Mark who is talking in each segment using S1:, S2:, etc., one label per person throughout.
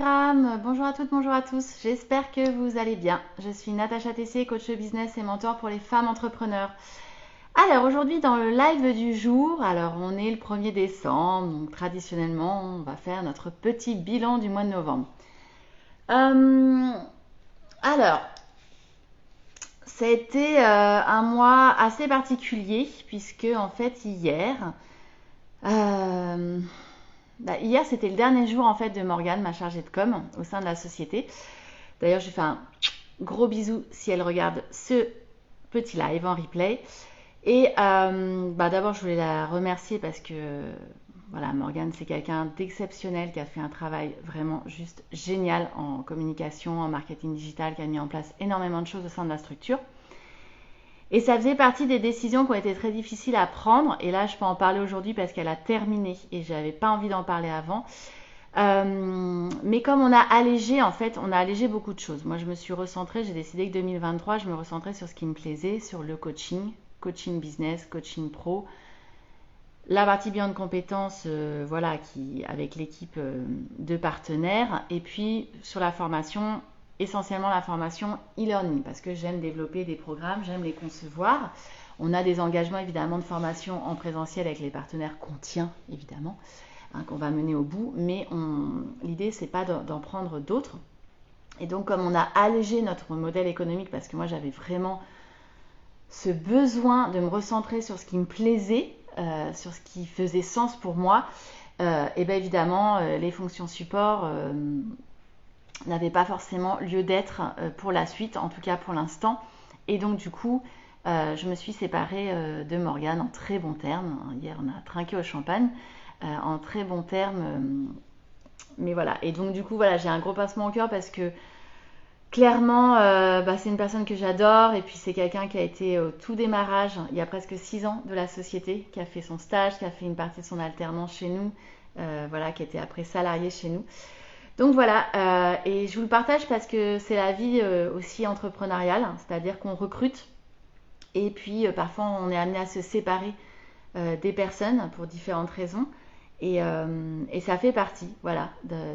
S1: Instagram. Bonjour à toutes, bonjour à tous. J'espère que vous allez bien. Je suis Natacha Tessé, coach business et mentor pour les femmes entrepreneurs. Alors aujourd'hui dans le live du jour, alors on est le 1er décembre, donc traditionnellement on va faire notre petit bilan du mois de novembre. Alors, ça a été un mois assez particulier puisque en fait euh, hier c'était le dernier jour en fait de Morgane, ma chargée de com au sein de la société. D'ailleurs, j'ai fait un gros bisou si elle regarde ce petit live en replay. Et d'abord, je voulais la remercier parce que voilà, Morgane, c'est quelqu'un d'exceptionnel qui a fait un travail vraiment juste génial en communication, en marketing digital, qui a mis en place énormément de choses au sein de la structure. Et ça faisait partie des décisions qui ont été très difficiles à prendre. Et là, je peux en parler aujourd'hui parce qu'elle a terminé et j'avais pas envie d'en parler avant. Mais comme on a allégé, en fait, on a allégé beaucoup de choses. Moi, je me suis recentrée, j'ai décidé que 2023, je me recentrais sur ce qui me plaisait, sur le coaching, coaching business, coaching pro, la partie bilan de compétences, voilà, avec l'équipe de partenaires, et puis sur la formation, essentiellement la formation e-learning, parce que j'aime développer des programmes, j'aime les concevoir. On a des engagements évidemment de formation en présentiel avec les partenaires qu'on tient évidemment, qu'on va mener au bout, mais l'idée c'est pas d'en prendre d'autres. Et donc comme on a allégé notre modèle économique, parce que moi j'avais vraiment ce besoin de me recentrer sur ce qui me plaisait, sur ce qui faisait sens pour moi, et bien évidemment les fonctions support n'avaient pas forcément lieu d'être pour la suite, en tout cas pour l'instant. Et donc du coup je me suis séparée de Morgane en très bons termes. Hier on a trinqué au champagne. En très bons termes. Mais voilà. Et donc, du coup, voilà, j'ai un gros pincement au cœur parce que clairement, c'est une personne que j'adore. Et puis, c'est quelqu'un qui a été au tout démarrage, il y a presque 6 ans de la société, qui a fait son stage, qui a fait une partie de son alternance chez nous, voilà, qui était après salarié chez nous. Donc voilà, et je vous le partage parce que c'est la vie aussi entrepreneuriale, c'est-à-dire qu'on recrute et puis parfois on est amené à se séparer des personnes pour différentes raisons. Et ça fait partie, voilà,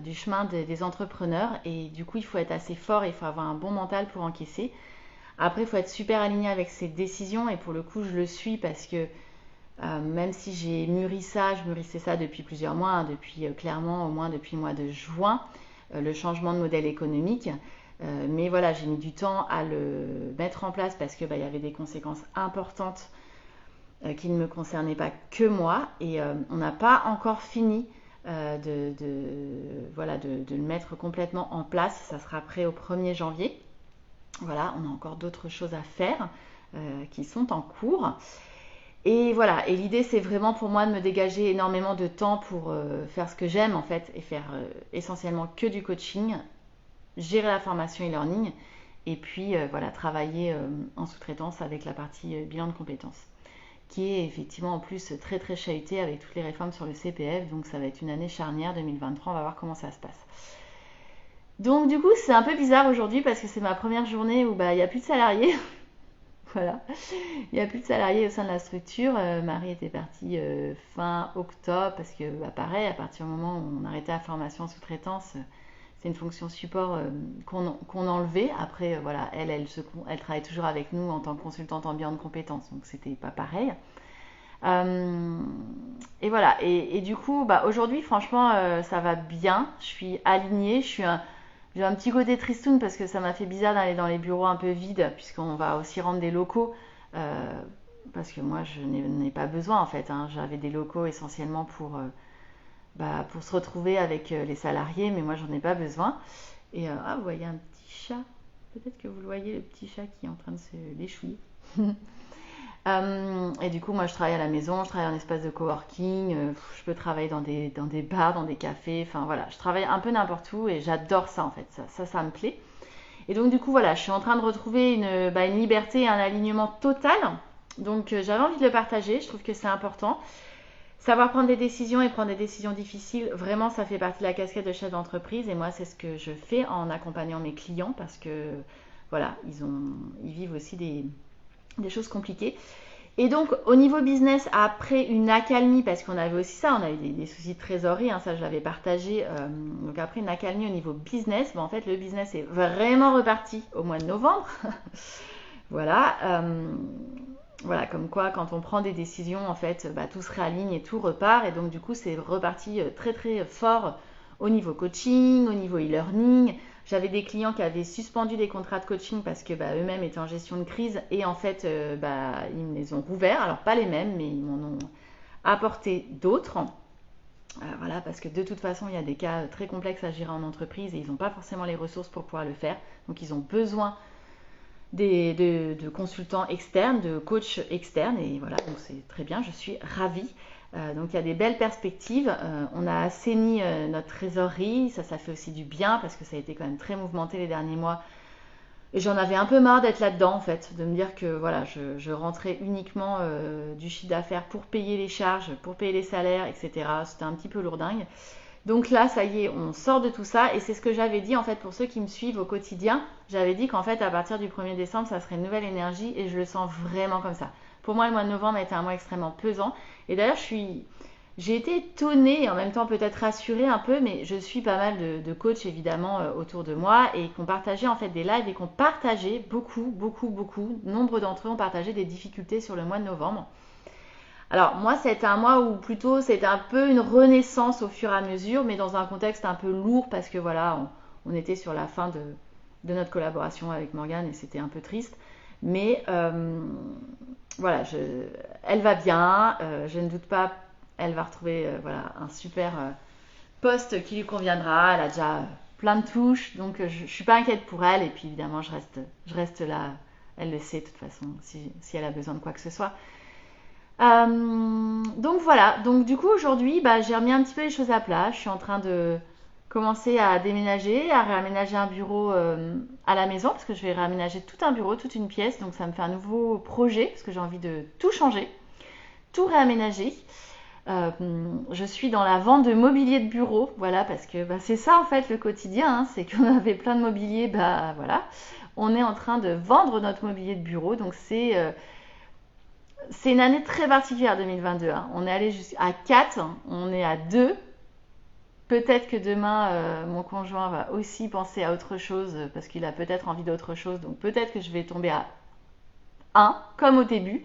S1: du chemin des entrepreneurs. Et du coup, il faut être assez fort, il faut avoir un bon mental pour encaisser. Après, il faut être super aligné avec ses décisions. Et pour le coup, je le suis parce que même si j'ai mûri ça, je mûrissais ça depuis plusieurs mois, hein, depuis clairement au moins depuis le mois de juin, le changement de modèle économique. Mais voilà, j'ai mis du temps à le mettre en place parce que y avait des conséquences importantes qui ne me concernait pas que moi. Et on n'a pas encore fini voilà, de le mettre complètement en place. Ça sera prêt au 1er janvier. Voilà, on a encore d'autres choses à faire qui sont en cours. Et voilà, et l'idée c'est vraiment pour moi de me dégager énormément de temps pour faire ce que j'aime en fait et faire essentiellement que du coaching, gérer la formation e-learning et puis voilà, travailler en sous-traitance avec la partie bilan de compétences, qui est effectivement en plus très très chahuté avec toutes les réformes sur le CPF. Donc ça va être une année charnière 2023, on va voir comment ça se passe. Donc du coup c'est un peu bizarre aujourd'hui parce que c'est ma première journée où il n'y a plus de salariés. Voilà, il n'y a plus de salariés au sein de la structure. Marie était partie fin octobre parce que pareil, à partir du moment où on arrêtait la formation en sous-traitance, c'est une fonction support qu'on enlevait. Après, voilà, elle travaille toujours avec nous en tant que consultante en bilan de compétences, donc c'était pas pareil. Et voilà, et du coup, aujourd'hui, franchement, ça va bien. Je suis alignée, j'ai un petit côté tristoun parce que ça m'a fait bizarre d'aller dans les bureaux un peu vides, puisqu'on va aussi rendre des locaux. Parce que moi, je n'en ai pas besoin en fait, hein. J'avais des locaux essentiellement pour se retrouver avec les salariés, mais moi, j'en ai pas besoin. Et vous voyez un petit chat. Peut-être que vous le voyez, le petit chat qui est en train de se l'échouiller. Et du coup, moi, je travaille à la maison, je travaille en espace de coworking, je peux travailler dans des bars, dans des cafés, enfin voilà, je travaille un peu n'importe où et j'adore ça en fait, ça me plaît. Et donc, du coup, voilà, je suis en train de retrouver une liberté et un alignement total. Donc, j'avais envie de le partager, je trouve que c'est important. Savoir prendre des décisions et prendre des décisions difficiles, vraiment, ça fait partie de la casquette de chef d'entreprise. Et moi, c'est ce que je fais en accompagnant mes clients parce que, voilà, ils vivent aussi des choses compliquées. Et donc, au niveau business, après une accalmie, parce qu'on avait aussi ça, on a eu des soucis de trésorerie, hein, ça je l'avais partagé. Donc après une accalmie au niveau business, en fait le business est vraiment reparti au mois de novembre. Voilà, voilà, comme quoi quand on prend des décisions, en fait, tout se réaligne et tout repart. Et donc du coup, c'est reparti très très fort au niveau coaching, au niveau e-learning. J'avais des clients qui avaient suspendu des contrats de coaching parce que eux-mêmes étaient en gestion de crise et en fait, ils me les ont rouverts. Alors pas les mêmes, mais ils m'en ont apporté d'autres. Voilà, parce que de toute façon, il y a des cas très complexes à gérer en entreprise et ils n'ont pas forcément les ressources pour pouvoir le faire. Donc ils ont besoin de consultants externes, de coachs externes et voilà, donc c'est très bien, je suis ravie. Donc il y a des belles perspectives. On a assaini notre trésorerie, ça fait aussi du bien parce que ça a été quand même très mouvementé les derniers mois. Et j'en avais un peu marre d'être là-dedans en fait, de me dire que voilà, je rentrais uniquement du chiffre d'affaires pour payer les charges, pour payer les salaires, etc. C'était un petit peu lourdingue. Donc là, ça y est, on sort de tout ça et c'est ce que j'avais dit en fait pour ceux qui me suivent au quotidien. J'avais dit qu'en fait à partir du 1er décembre, ça serait une nouvelle énergie et je le sens vraiment comme ça. Pour moi, le mois de novembre a été un mois extrêmement pesant et d'ailleurs, j'ai été étonnée et en même temps peut-être rassurée un peu, mais je suis pas mal de coachs évidemment autour de moi et qui ont partagé en fait des lives et qui ont partagé beaucoup, nombre d'entre eux ont partagé des difficultés sur le mois de novembre. Alors moi, c'était un mois où plutôt c'était un peu une renaissance au fur et à mesure, mais dans un contexte un peu lourd parce que voilà, on était sur la fin de notre collaboration avec Morgane et c'était un peu triste. Mais voilà, elle va bien, je ne doute pas, elle va retrouver voilà, un super poste qui lui conviendra. Elle a déjà plein de touches, donc je ne suis pas inquiète pour elle. Et puis évidemment, je reste là, elle le sait de toute façon, si elle a besoin de quoi que ce soit. Donc voilà, donc du coup aujourd'hui j'ai remis un petit peu les choses à plat. Je suis en train de commencer à déménager, à réaménager un bureau à la maison parce que je vais réaménager tout un bureau, toute une pièce. Donc ça me fait un nouveau projet parce que j'ai envie de tout changer, tout réaménager. Je suis dans la vente de mobilier de bureau, voilà, parce que c'est ça en fait le quotidien, hein, c'est qu'on avait plein de mobilier, voilà. On est en train de vendre notre mobilier de bureau, donc c'est une année très particulière 2022. Hein. On est allé jusqu'à 4, on est à 2. Peut-être que demain, mon conjoint va aussi penser à autre chose parce qu'il a peut-être envie d'autre chose. Donc peut-être que je vais tomber à 1, comme au début.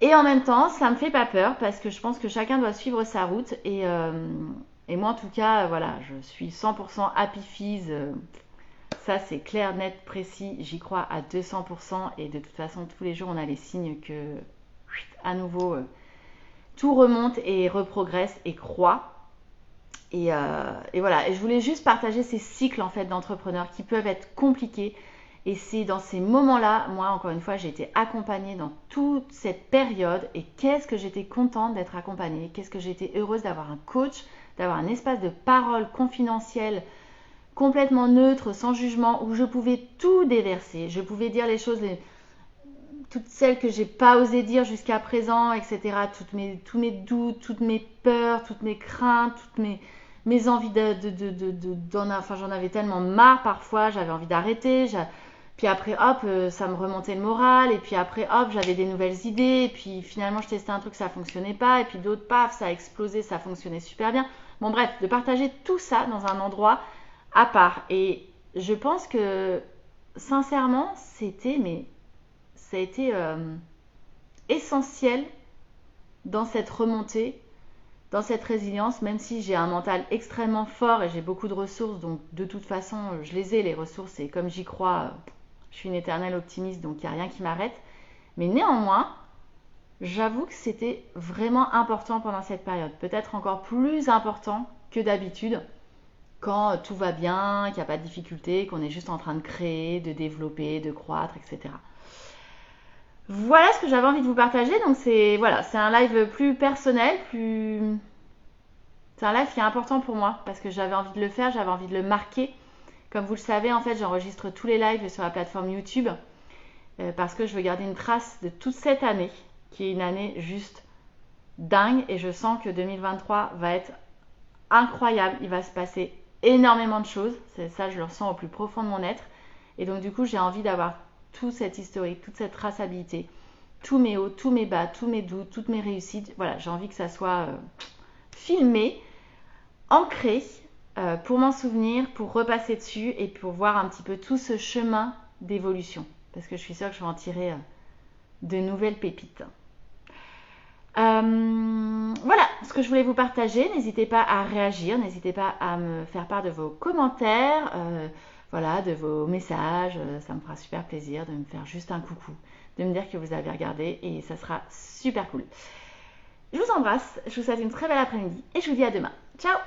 S1: Et en même temps, ça me fait pas peur parce que je pense que chacun doit suivre sa route. Et moi, en tout cas, voilà, je suis 100% happy fees. Ça, c'est clair, net, précis. J'y crois à 200%. Et de toute façon, tous les jours, on a les signes que, à nouveau, tout remonte et reprogresse et croît. Et voilà. Et je voulais juste partager ces cycles en fait d'entrepreneurs qui peuvent être compliqués. Et c'est dans ces moments-là, moi, encore une fois, j'ai été accompagnée dans toute cette période. Et qu'est-ce que j'étais contente d'être accompagnée. Qu'est-ce que j'étais heureuse d'avoir un coach, d'avoir un espace de parole confidentiel, complètement neutre, sans jugement, où je pouvais tout déverser. Je pouvais dire les choses, toutes celles que j'ai pas osé dire jusqu'à présent, etc. Tous mes doutes, toutes mes peurs, toutes mes craintes, toutes mes envies enfin, j'en avais tellement marre parfois, j'avais envie d'arrêter. Puis après, hop, ça me remontait le moral. Et puis après, hop, j'avais des nouvelles idées. Et puis finalement, je testais un truc, ça fonctionnait pas. Et puis d'autres, paf, ça a explosé, ça fonctionnait super bien. Bon, bref, de partager tout ça dans un endroit à part. Et je pense que, sincèrement, ça a été essentiel dans cette remontée, dans cette résilience, même si j'ai un mental extrêmement fort et j'ai beaucoup de ressources. Donc, de toute façon, je les ai, les ressources. Et comme j'y crois, je suis une éternelle optimiste, donc il n'y a rien qui m'arrête. Mais néanmoins, j'avoue que c'était vraiment important pendant cette période. Peut-être encore plus important que d'habitude, quand tout va bien, qu'il n'y a pas de difficulté, qu'on est juste en train de créer, de développer, de croître, etc. Voilà ce que j'avais envie de vous partager. Donc c'est un live plus personnel, c'est un live qui est important pour moi parce que j'avais envie de le faire, j'avais envie de le marquer. Comme vous le savez, en fait, j'enregistre tous les lives sur la plateforme YouTube parce que je veux garder une trace de toute cette année, qui est une année juste dingue. Et je sens que 2023 va être incroyable. Il va se passer énormément de choses. C'est ça, je le ressens au plus profond de mon être. Et donc, du coup, j'ai envie d'avoir toute cette historique, toute cette traçabilité tous mes hauts, tous mes bas, tous mes doutes, toutes mes réussites. Voilà, j'ai envie que ça soit filmé, ancré, pour m'en souvenir, pour repasser dessus et pour voir un petit peu tout ce chemin d'évolution. Parce que je suis sûre que je vais en tirer de nouvelles pépites. Voilà ce que je voulais vous partager. N'hésitez pas à réagir, n'hésitez pas à me faire part de vos commentaires, voilà, de vos messages. Ça me fera super plaisir de me faire juste un coucou, de me dire que vous avez regardé et ça sera super cool. Je vous embrasse, je vous souhaite une très belle après-midi et je vous dis à demain. Ciao!